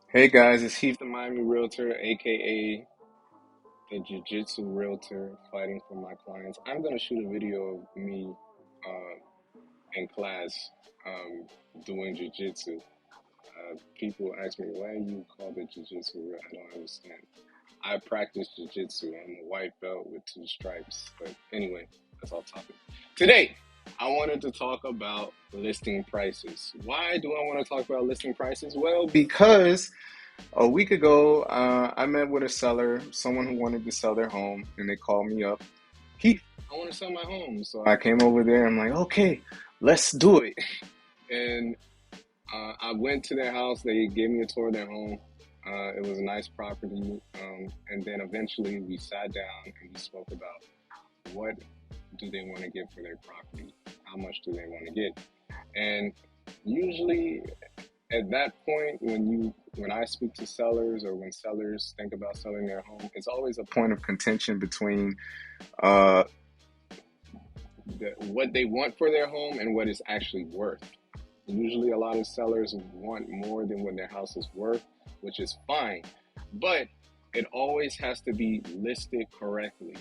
Hey guys, it's Heath the Miami Realtor, aka the Jiu-Jitsu Realtor, fighting for my clients. I'm gonna shoot a video of me in class doing Jiu-Jitsu. People ask me, why you call it Jiu-Jitsu real? I don't understand. I practice Jiu-Jitsu. I'm a white belt with 2 stripes. But anyway, that's all topic. Today, I wanted to talk about listing prices. Why do I want to talk about listing prices? Well, because a week ago, I met with a seller, someone who wanted to sell their home, and they called me up. Keith, I want to sell my home. So I came over there. I'm like, okay, let's do it. And I went to their house. They gave me a tour of their home. It was a nice property. And then eventually we sat down and we spoke about what do they want to get for their property? How much do they want to get? And usually at that point, when I speak to sellers or when sellers think about selling their home, it's always a point of contention between uh, what they want for their home and what it's actually worth. Usually, a lot of sellers want more than what their house is worth, which is fine, but it always has to be listed correctly.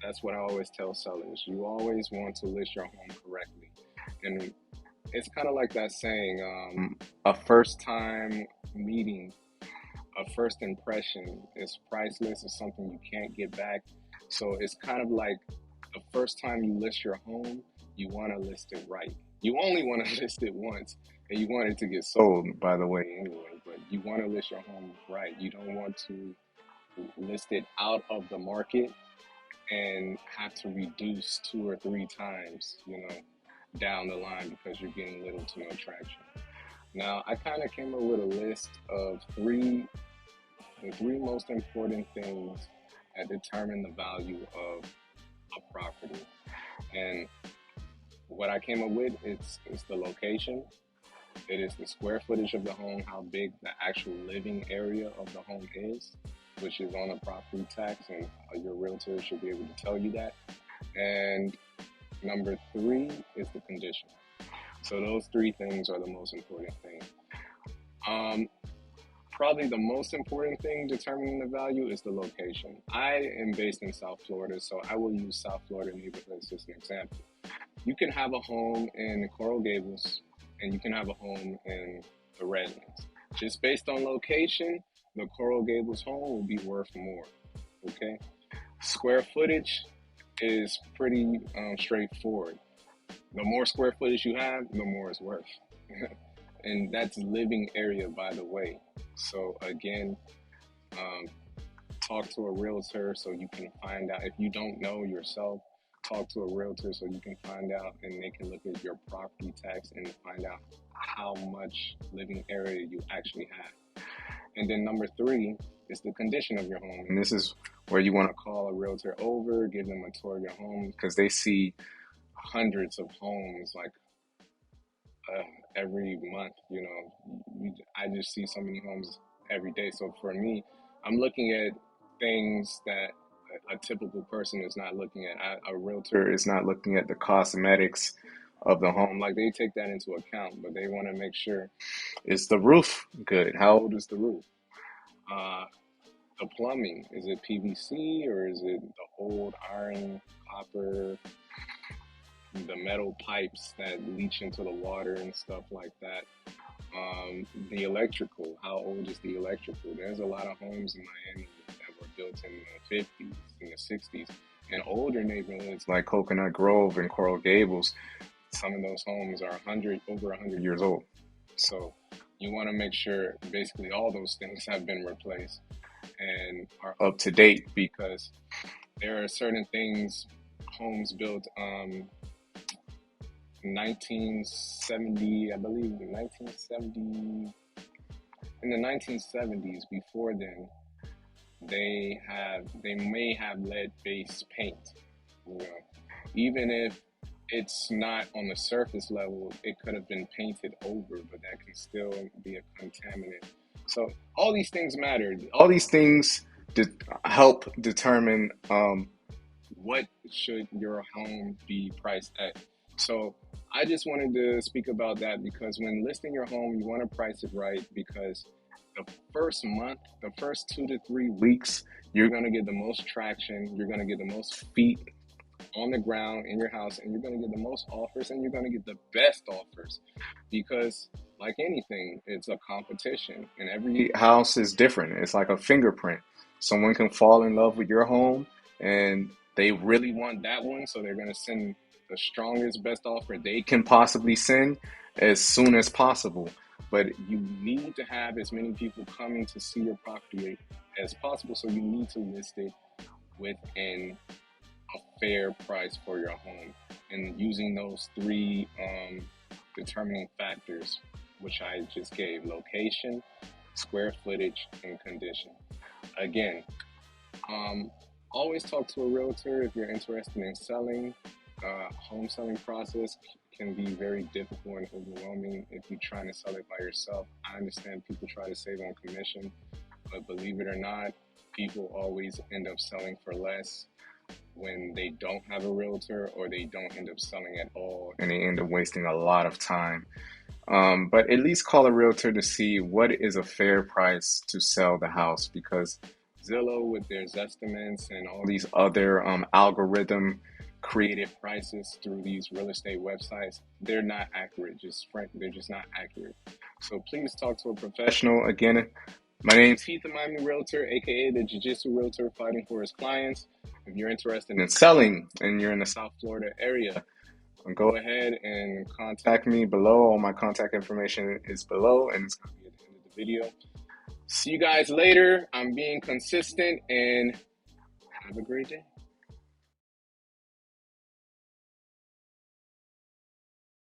That's what I always tell sellers. You always want to list your home correctly. And it's kind of like that saying, a first time meeting, a first impression is priceless. It's something you can't get back. So it's kind of like the first time you list your home, you want to list it right. You only want to list it once, and you want it to get sold, by the way, anyway. But you want to list your home right. You don't want to list it out of the market and have to reduce 2 or 3 times, down the line because you're getting little to no traction. Now, I kind of came up with a list of the three most important things that determine the value of a property. And what I came up with is the location, it is the square footage of the home, how big the actual living area of the home is, which is on a property tax, and your realtor should be able to tell you that. And number 3 is the condition. So those 3 things are the most important thing. Probably the most important thing determining the value is the location. I am based in South Florida, so I will use South Florida neighborhoods as an example. You can have a home in Coral Gables and you can have a home in the Redlands. Just based on location, the Coral Gables home will be worth more. Okay? Square footage is pretty straightforward. The more square footage you have, the more it's worth. And that's living area, by the way. So again, talk to a realtor so you can find out. If you don't know yourself, talk to a realtor so you can find out, and they can look at your property tax and find out how much living area you actually have. And then number 3 is the condition of your home. And this is where you want to call a realtor over, give them a tour of your home, because they see hundreds of homes like every month. I just see so many homes every day. So for me, I'm looking at things that a typical person is not looking at. A realtor is not looking at the cosmetics of the home. Like, they take that into account, but they want to make sure, is the roof good? How old is the roof? The plumbing, is it PVC or is it the old iron, copper, the metal pipes that leach into the water and stuff like that? The electrical, how old is the electrical? There's a lot of homes in Miami that were built in the 50s, in the 60s, and older neighborhoods like Coconut Grove and Coral Gables. Some of those homes are over 100 years old. So you want to make sure basically all those things have been replaced and are up to date, because there are certain things, homes built 1970, I believe, 1970. In the 1970s, before then, they may have lead-based paint. Even if it's not on the surface level, it could have been painted over, but that can still be a contaminant. So all these things matter. All these things help determine what should your home be priced at. So I just wanted to speak about that because when listing your home, you want to price it right because the first month, the first 2 to 3 weeks, you're going to get the most traction. You're going to get the most feet on the ground in your house, and you're going to get the most offers, and you're going to get the best offers because, like anything, it's a competition, and every house is different. It's like a fingerprint. Someone can fall in love with your home, and they really want that one, so they're going to send the strongest, best offer they can possibly send as soon as possible. But you need to have as many people coming to see your property as possible, so you need to list it within a fair price for your home. And using those three determining factors, which I just gave: location, square footage, and condition. Again, always talk to a realtor if you're interested in selling. Home selling process can be very difficult and overwhelming if you're trying to sell it by yourself. I understand people try to save on commission, but believe it or not, people always end up selling for less when they don't have a realtor, or they don't end up selling at all and they end up wasting a lot of time. But at least call a realtor to see what is a fair price to sell the house, because Zillow, with their estimates and all these other algorithm created prices through these real estate websites, they're not accurate. They're just not accurate. So please talk to a professional. Again, my name's Heath, the Miami Realtor, aka the Jiu-Jitsu Realtor fighting for his clients. If you're interested in selling and you're in the South Florida area, go ahead and contact me below. All my contact information is below, and it's going to be at the end of the video. See you guys later. I'm being consistent, and have a great day.